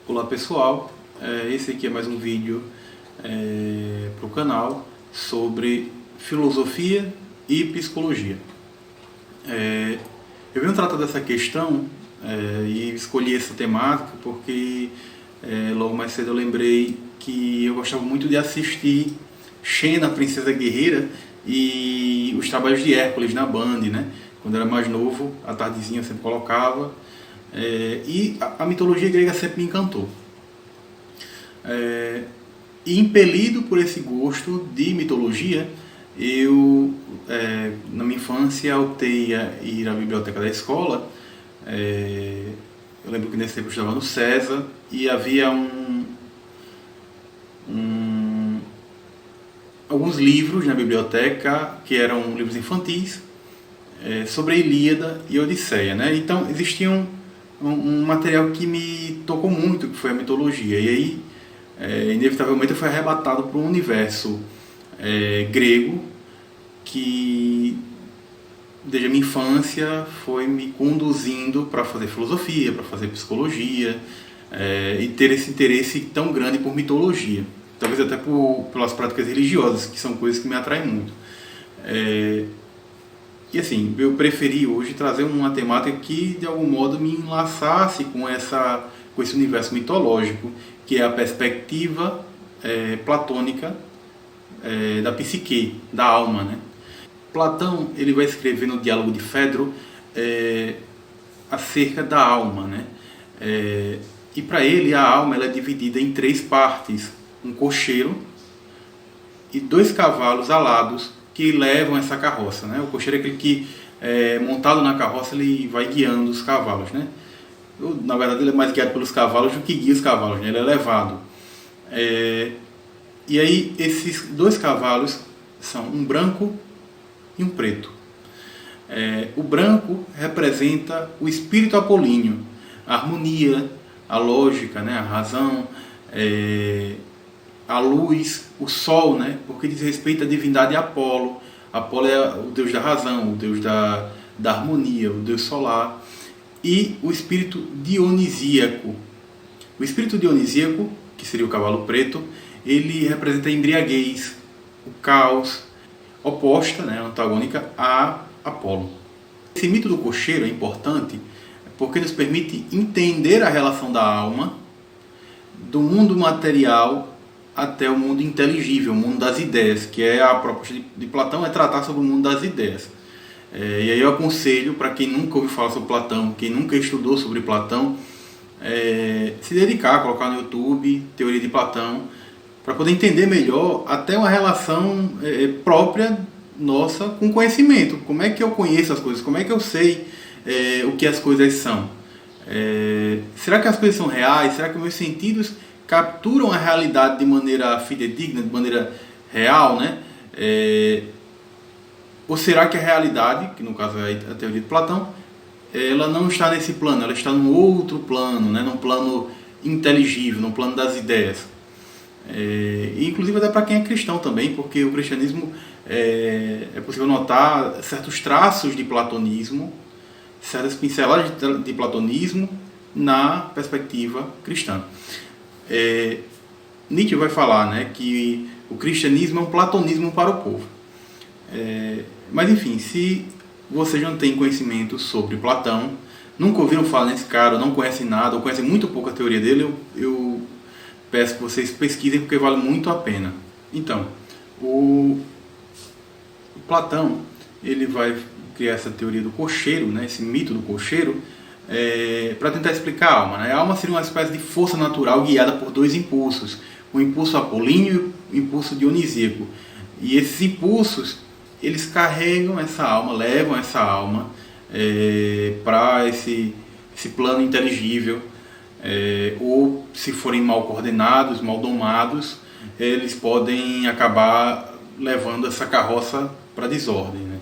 Olá pessoal, esse aqui é mais um vídeo para o canal sobre filosofia e psicologia. Eu venho tratar dessa questão e escolhi essa temática porque logo mais cedo eu lembrei que eu gostava muito de assistir Xena, a Princesa Guerreira, e os trabalhos de Hércules na Band, né? Quando eu era mais novo, à tardezinha eu sempre colocava. E a mitologia grega sempre me encantou. E impelido por esse gosto de mitologia, eu, na minha infância, optei a ir à biblioteca da escola. Eu lembro que nesse tempo eu estava no César e havia alguns livros na biblioteca que eram livros infantis sobre a Ilíada e a Odisseia, né? Então existia um material que me tocou muito, que foi a mitologia. E aí, inevitavelmente, eu fui arrebatado para um universo grego que, desde a minha infância, foi me conduzindo para fazer filosofia, para fazer psicologia, e ter esse interesse tão grande por mitologia. Talvez até pelas práticas religiosas, que são coisas que me atraem muito. E assim, eu preferi hoje trazer uma temática que de algum modo me enlaçasse com esse universo mitológico, que é a perspectiva platônica da psique, da alma, né? Platão ele vai escrever no Diálogo de Fedro acerca da alma, né? E para ele a alma ela é dividida em três partes: um cocheiro e dois cavalos alados que levam essa carroça, né? O cocheiro é aquele que, montado na carroça, ele vai guiando os cavalos, né? Na verdade, ele é mais guiado pelos cavalos do que guia os cavalos, né? Ele é levado. E aí, esses dois cavalos são um branco e um preto. O branco representa o espírito apolíneo, a harmonia, a lógica, né? A razão, a luz, o sol, né? Porque diz respeito à divindade Apolo. Apolo é o deus da razão, o deus da harmonia, o deus solar. E o espírito dionisíaco. O espírito dionisíaco, que seria o cavalo preto, ele representa a embriaguez, o caos, oposta, né, antagônica a Apolo. Esse mito do cocheiro é importante porque nos permite entender a relação da alma do mundo material até o mundo inteligível, o mundo das ideias, que é a proposta de Platão, é tratar sobre o mundo das ideias. E aí eu aconselho para quem nunca ouviu falar sobre Platão, quem nunca estudou sobre Platão, se dedicar, colocar no YouTube Teoria de Platão, para poder entender melhor até uma relação própria nossa com conhecimento. Como é que eu conheço as coisas? Como é que eu sei o que as coisas são? Será que as coisas são reais? Será que meus sentidos capturam a realidade de maneira fidedigna, de maneira real, né? Ou será que a realidade, que no caso é a teoria de Platão, ela não está nesse plano, ela está num outro plano, né? Num plano inteligível, num plano das ideias. E inclusive até para quem é cristão também, porque o cristianismo é possível notar certos traços de platonismo, certas pinceladas de platonismo na perspectiva cristã. Nietzsche vai falar, né, que o cristianismo é um platonismo para o povo. Mas enfim, se vocês não têm conhecimento sobre Platão, nunca ouviram falar nesse cara, não conhecem nada, ou conhecem muito pouco a teoria dele, eu peço que vocês pesquisem porque vale muito a pena. Então, o Platão ele vai criar essa teoria do cocheiro, né, esse mito do cocheiro, para tentar explicar a alma, né? A alma seria uma espécie de força natural guiada por dois impulsos, o impulso apolíneo e o impulso dionisíaco. E esses impulsos, eles carregam essa alma, levam essa alma para esse plano inteligível, ou se forem mal coordenados, mal domados, eles podem acabar levando essa carroça para a desordem, né?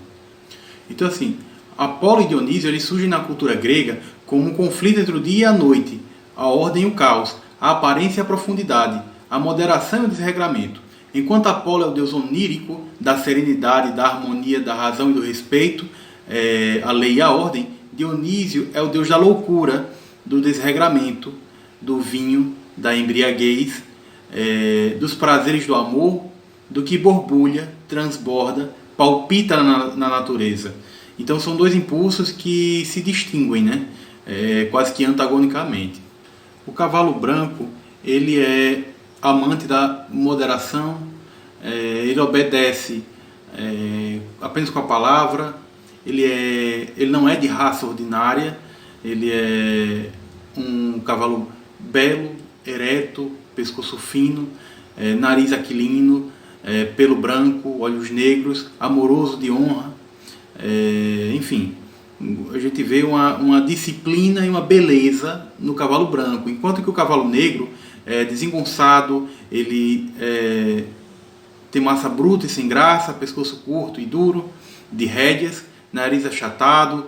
Então assim, Apolo e Dionísio eles surgem na cultura grega como um conflito entre o dia e a noite, a ordem e o caos, a aparência e a profundidade, a moderação e o desregramento. Enquanto Apolo é o deus onírico da serenidade, da harmonia, da razão e do respeito, a lei e a ordem, Dionísio é o deus da loucura, do desregramento, do vinho, da embriaguez, dos prazeres do amor, do que borbulha, transborda, palpita na natureza. Então são dois impulsos que se distinguem, né? Quase que antagonicamente. O cavalo branco, ele é amante da moderação, ele obedece apenas com a palavra, ele não é de raça ordinária, ele é um cavalo belo, ereto, pescoço fino, nariz aquilino, pelo branco, olhos negros, amoroso de honra, enfim, a gente vê uma disciplina e uma beleza no cavalo branco, enquanto que o cavalo negro é desengonçado, ele tem massa bruta e sem graça, pescoço curto e duro, de rédeas, nariz achatado,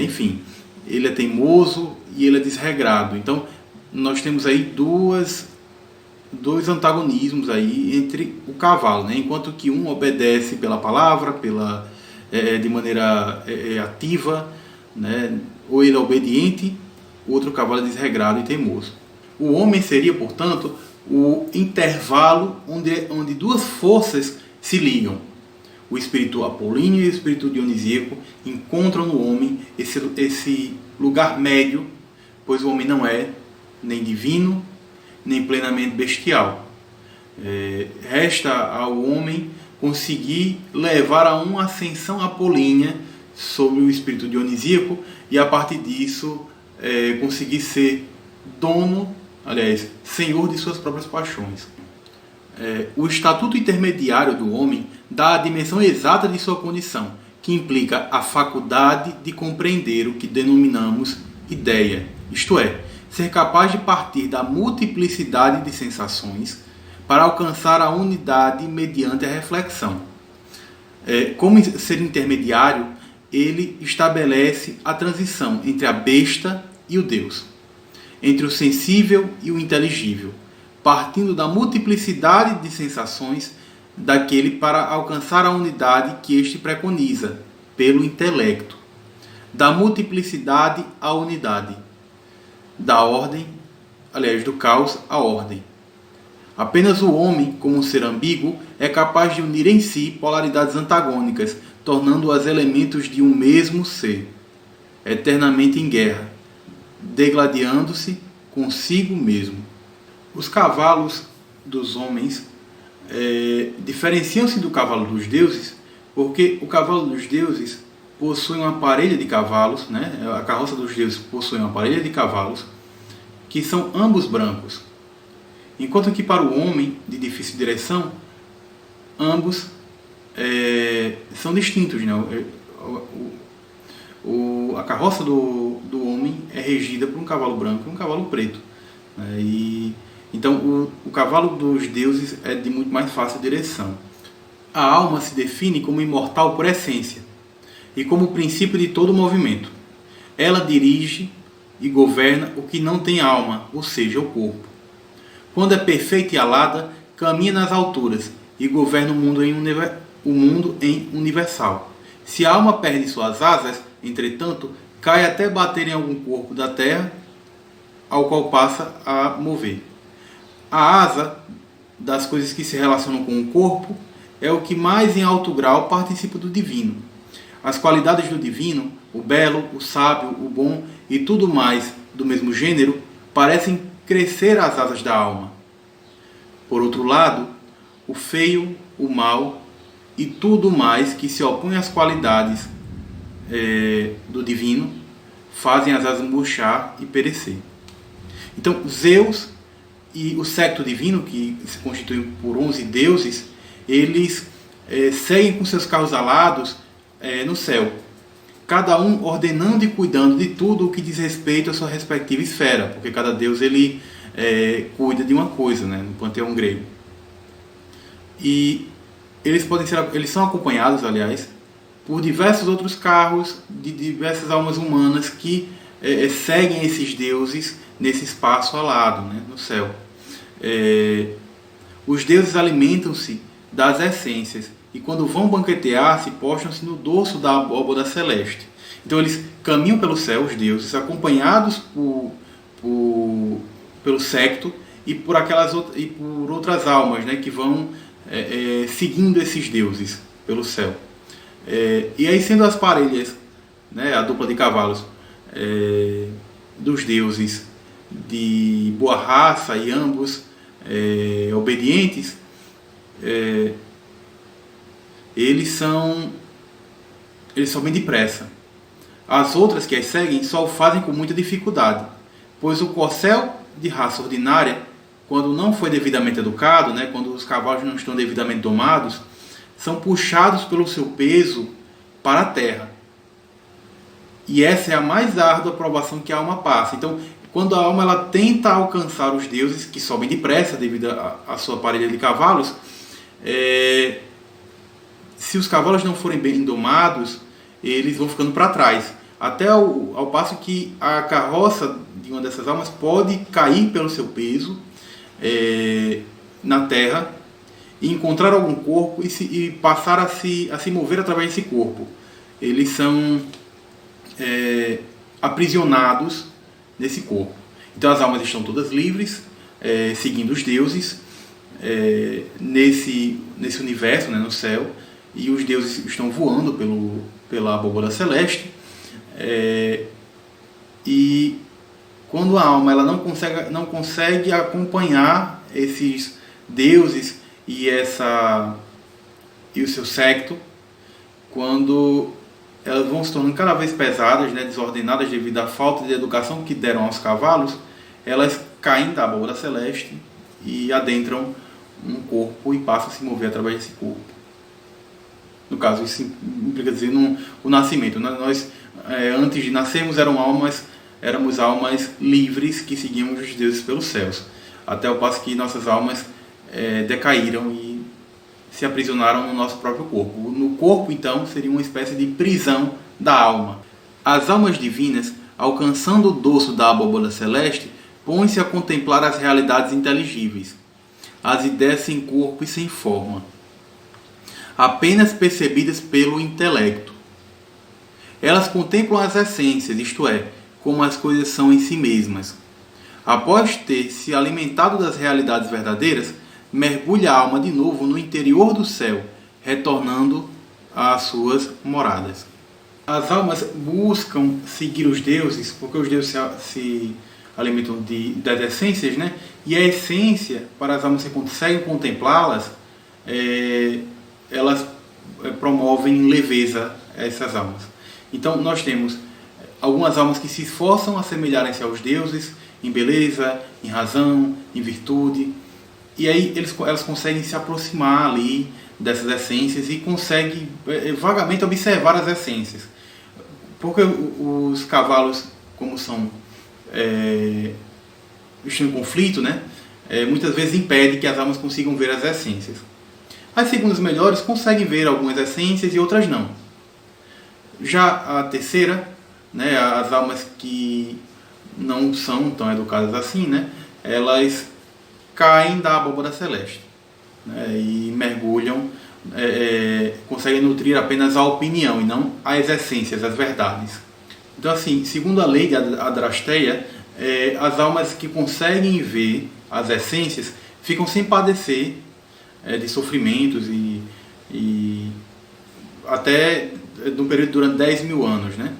enfim, ele é teimoso e ele é desregrado. Então nós temos aí dois antagonismos aí entre o cavalo, né? Enquanto que um obedece pela palavra, de maneira ativa, né? Ou ele é obediente, o outro cavalo é desregrado e teimoso. O homem seria, portanto, o intervalo onde duas forças se ligam. O espírito apolíneo e o espírito dionisíaco encontram no homem esse lugar médio, pois o homem não é nem divino, nem plenamente bestial. Resta ao homem conseguir levar a uma ascensão apolínea sobre o espírito dionisíaco e a partir disso conseguir ser senhor de suas próprias paixões. O estatuto intermediário do homem dá a dimensão exata de sua condição, que implica a faculdade de compreender o que denominamos ideia, isto é, ser capaz de partir da multiplicidade de sensações para alcançar a unidade mediante a reflexão. Como ser intermediário, ele estabelece a transição entre a besta e o Deus, entre o sensível e o inteligível, partindo da multiplicidade de sensações daquele para alcançar a unidade que este preconiza, pelo intelecto. Da multiplicidade à unidade. Da ordem, do caos à ordem. Apenas o homem, como um ser ambíguo, é capaz de unir em si polaridades antagônicas, tornando-as elementos de um mesmo ser, eternamente em guerra, degladiando-se consigo mesmo. Os cavalos dos homens diferenciam-se do cavalo dos deuses, porque o cavalo dos deuses possui uma parelha de cavalos, né? A carroça dos deuses possui uma parelha de cavalos, que são ambos brancos. Enquanto que para o homem, de difícil direção, ambos são distintos, né? A carroça do homem é regida por um cavalo branco e um cavalo preto, né? Então o cavalo dos deuses é de muito mais fácil direção. A alma se define como imortal por essência e como princípio de todo movimento. Ela dirige e governa o que não tem alma, ou seja, o corpo. Quando é perfeita e alada, caminha nas alturas e governa o mundo em universal. Se a alma perde suas asas, entretanto, cai até bater em algum corpo da terra, ao qual passa a mover. A asa das coisas que se relacionam com o corpo é o que mais em alto grau participa do divino. As qualidades do divino, o belo, o sábio, o bom e tudo mais do mesmo gênero, parecem crescer as asas da alma. Por outro lado, o feio, o mal e tudo mais que se opõe às qualidades do divino fazem as asas murchar e perecer. Então, Zeus e o séquito divino, que se constitui por 11 deuses, eles seguem com seus carros alados no céu, cada um ordenando e cuidando de tudo o que diz respeito à sua respectiva esfera, porque cada deus ele cuida de uma coisa, né, no panteão grego. E eles são acompanhados, aliás, por diversos outros carros de diversas almas humanas que seguem esses deuses nesse espaço alado, né, no céu. Os deuses alimentam-se das essências e quando vão banquetear se postam-se no dorso da abóbada celeste. Então eles caminham pelo céu, os deuses, acompanhados pelo secto e por outras almas, né, que vão seguindo esses deuses pelo céu. E aí, sendo as parelhas, né, a dupla de cavalos dos deuses de boa raça e ambos obedientes, eles sobem depressa. As outras que as seguem só o fazem com muita dificuldade, pois o corcel de raça ordinária, quando não foi devidamente educado, né, quando os cavalos não estão devidamente domados, são puxados pelo seu peso para a terra. E essa é a mais árdua provação que a alma passa. Então, quando a alma ela tenta alcançar os deuses, que sobem depressa devido à sua parelha de cavalos, se os cavalos não forem bem domados, eles vão ficando para trás. Até ao passo que a carroça de uma dessas almas pode cair pelo seu peso na terra e encontrar algum corpo e passar a se mover através desse corpo. Eles são aprisionados nesse corpo. Então as almas estão todas livres, seguindo os deuses nesse universo, né, no céu, e os deuses estão voando pela abóbora celeste, e quando a alma ela não consegue acompanhar esses deuses e o seu secto, quando elas vão se tornando cada vez pesadas, né, desordenadas devido à falta de educação que deram aos cavalos, elas caem da abóbora celeste e adentram um corpo e passam a se mover através desse corpo. No caso, isso implica dizer o nascimento. Nós, antes de nascermos, éramos almas livres que seguíamos os deuses pelos céus, até o passo que nossas almas decaíram e se aprisionaram no nosso próprio corpo. No corpo, então, seria uma espécie de prisão da alma. As almas divinas, alcançando o dorso da abóbora celeste, põem-se a contemplar as realidades inteligíveis, as ideias sem corpo e sem forma, apenas percebidas pelo intelecto. Elas contemplam as essências, isto é, como as coisas são em si mesmas. Após ter se alimentado das realidades verdadeiras, mergulha a alma de novo no interior do céu, retornando às suas moradas. As almas buscam seguir os deuses, porque os deuses se alimentam das essências, né? E a essência, para as almas que conseguem contemplá-las, elas promovem leveza a essas almas. Então nós temos algumas almas que se esforçam a semelharem-se aos deuses em beleza, em razão, em virtude, e aí elas conseguem se aproximar ali dessas essências e conseguem vagamente observar as essências. Porque os cavalos, como estão em conflito, né, muitas vezes impede que as almas consigam ver as essências. As segundas melhores conseguem ver algumas essências e outras não. Já a terceira, né, as almas que não são tão educadas assim, né, elas caem da abóbora celeste, né, e mergulham, conseguem nutrir apenas a opinião e não as essências, as verdades. Então, assim, segundo a lei de Adrasteia, as almas que conseguem ver as essências ficam sem padecer de sofrimentos e até num período durante 10 mil anos, né?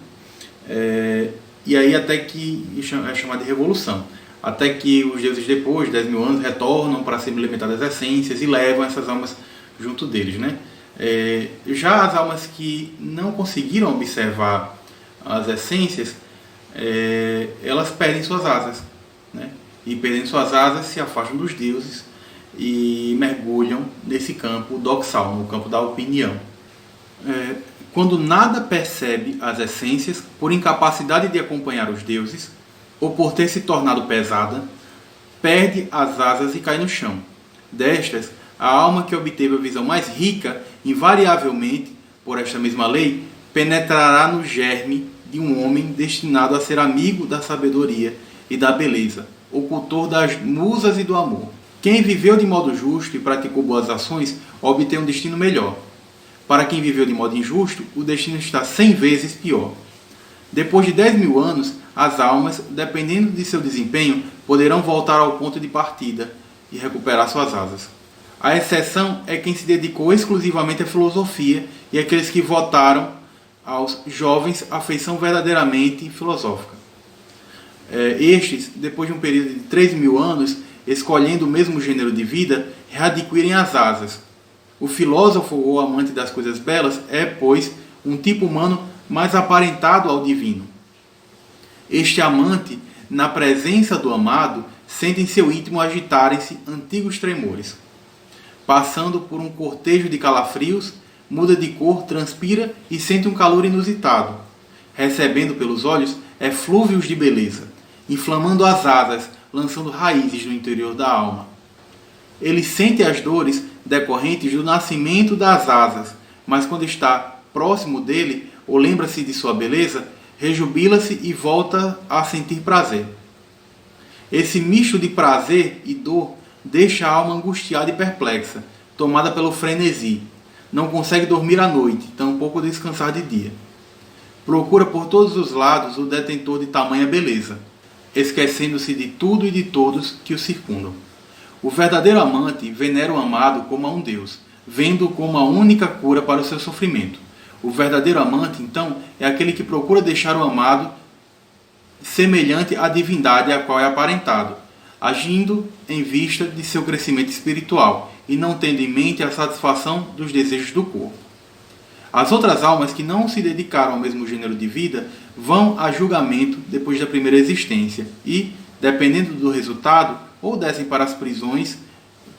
E aí até que é chamado de revolução, até que os deuses depois de 10 mil anos retornam para se alimentar das essências e levam essas almas junto deles, né? Já as almas que não conseguiram observar as essências, elas perdem suas asas, né? E perdendo suas asas se afastam dos deuses e mergulham nesse campo doxal, no campo da opinião. Quando nada percebe as essências, por incapacidade de acompanhar os deuses, ou por ter se tornado pesada, perde as asas e cai no chão. Destas, a alma que obteve a visão mais rica, invariavelmente, por esta mesma lei, penetrará no germe de um homem destinado a ser amigo da sabedoria e da beleza, ocultor das musas e do amor. Quem viveu de modo justo e praticou boas ações, obtém um destino melhor. Para quem viveu de modo injusto, o destino está 100 vezes pior. Depois de 10.000 anos, as almas, dependendo de seu desempenho, poderão voltar ao ponto de partida e recuperar suas asas. A exceção é quem se dedicou exclusivamente à filosofia e aqueles que votaram aos jovens a feição verdadeiramente filosófica. Estes, depois de um período de 3.000 anos, escolhendo o mesmo gênero de vida, readquirem as asas. O filósofo ou amante das coisas belas é, pois, um tipo humano mais aparentado ao divino. Este amante, na presença do amado, sente em seu íntimo agitarem-se antigos tremores. Passando por um cortejo de calafrios, muda de cor, transpira e sente um calor inusitado. Recebendo pelos olhos eflúvios de beleza, inflamando as asas, lançando raízes no interior da alma. Ele sente as dores decorrentes do nascimento das asas, mas quando está próximo dele, ou lembra-se de sua beleza, rejubila-se e volta a sentir prazer. Esse misto de prazer e dor deixa a alma angustiada e perplexa, tomada pelo frenesi. Não consegue dormir à noite, tampouco descansar de dia. Procura por todos os lados o detentor de tamanha beleza, esquecendo-se de tudo e de todos que o circundam. O verdadeiro amante venera o amado como a um Deus, vendo-o como a única cura para o seu sofrimento. O verdadeiro amante, então, é aquele que procura deixar o amado semelhante à divindade a qual é aparentado, agindo em vista de seu crescimento espiritual e não tendo em mente a satisfação dos desejos do corpo. As outras almas que não se dedicaram ao mesmo gênero de vida vão a julgamento depois da primeira existência e, dependendo do resultado, ou descem para as prisões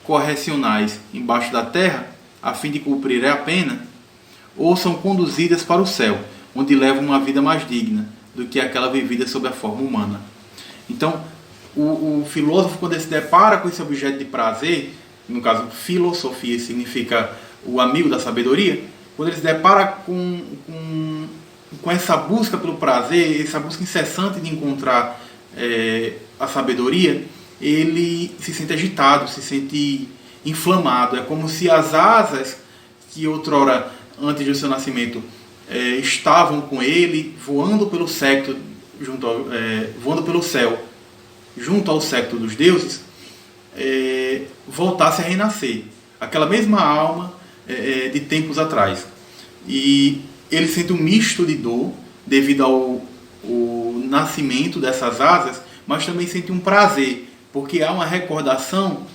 correcionais embaixo da terra, a fim de cumprir a pena, ou são conduzidas para o céu, onde levam uma vida mais digna do que aquela vivida sob a forma humana. Então, o filósofo, quando ele se depara com esse objeto de prazer, no caso, filosofia significa o amigo da sabedoria, quando ele se depara com essa busca pelo prazer, essa busca incessante de encontrar a sabedoria, ele se sente agitado, se sente inflamado. É como se as asas que outrora, antes do seu nascimento, estavam com ele, voando pelo séquito, voando pelo céu, junto ao séquito dos deuses, voltasse a renascer. Aquela mesma alma de tempos atrás. E ele sente um misto de dor devido ao nascimento dessas asas, mas também sente um prazer, porque há uma recordação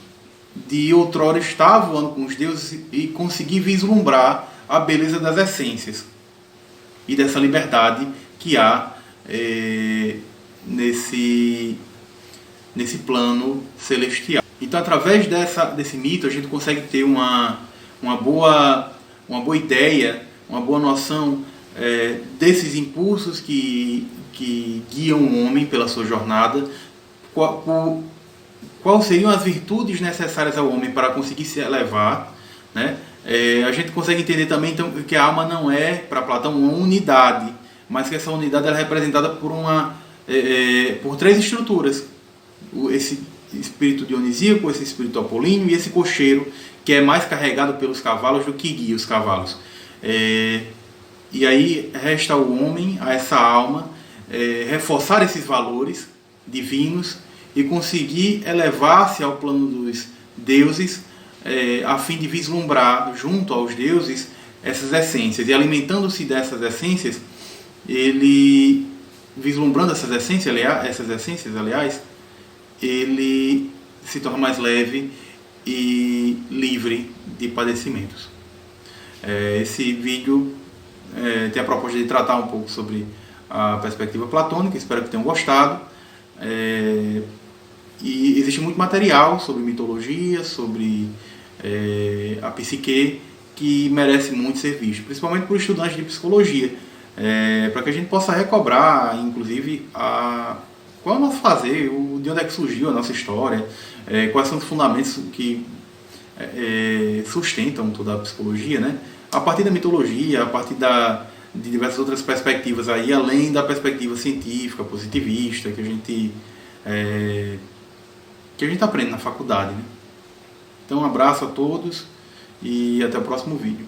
de outrora estar voando com os deuses e conseguir vislumbrar a beleza das essências e dessa liberdade que há nesse plano celestial. Então, através desse mito, a gente consegue ter uma boa ideia, uma boa noção desses impulsos que guiam o homem pela sua jornada, quais seriam as virtudes necessárias ao homem para conseguir se elevar, né? A gente consegue entender também então, que a alma não é, para Platão, uma unidade, mas que essa unidade é representada por três estruturas. Esse espírito dionisíaco, esse espírito apolíneo e esse cocheiro, que é mais carregado pelos cavalos do que guia os cavalos. E aí resta ao homem, a essa alma, reforçar esses valores divinos e conseguir elevar-se ao plano dos deuses, a fim de vislumbrar junto aos deuses essas essências. E alimentando-se dessas essências, ele, vislumbrando essas essências, aliás, ele se torna mais leve e livre de padecimentos. Esse vídeo tem a proposta de tratar um pouco sobre a perspectiva platônica, espero que tenham gostado. E existe muito material sobre mitologia, sobre a psique, que merece muito ser visto, principalmente por estudantes de psicologia, para que a gente possa recobrar, inclusive, qual é o nosso fazer, de onde é que surgiu a nossa história, quais são os fundamentos que sustentam toda a psicologia, né? A partir da mitologia, a partir de diversas outras perspectivas, aí, além da perspectiva científica, positivista, que a gente aprende na faculdade, né? Então, um abraço a todos e até o próximo vídeo.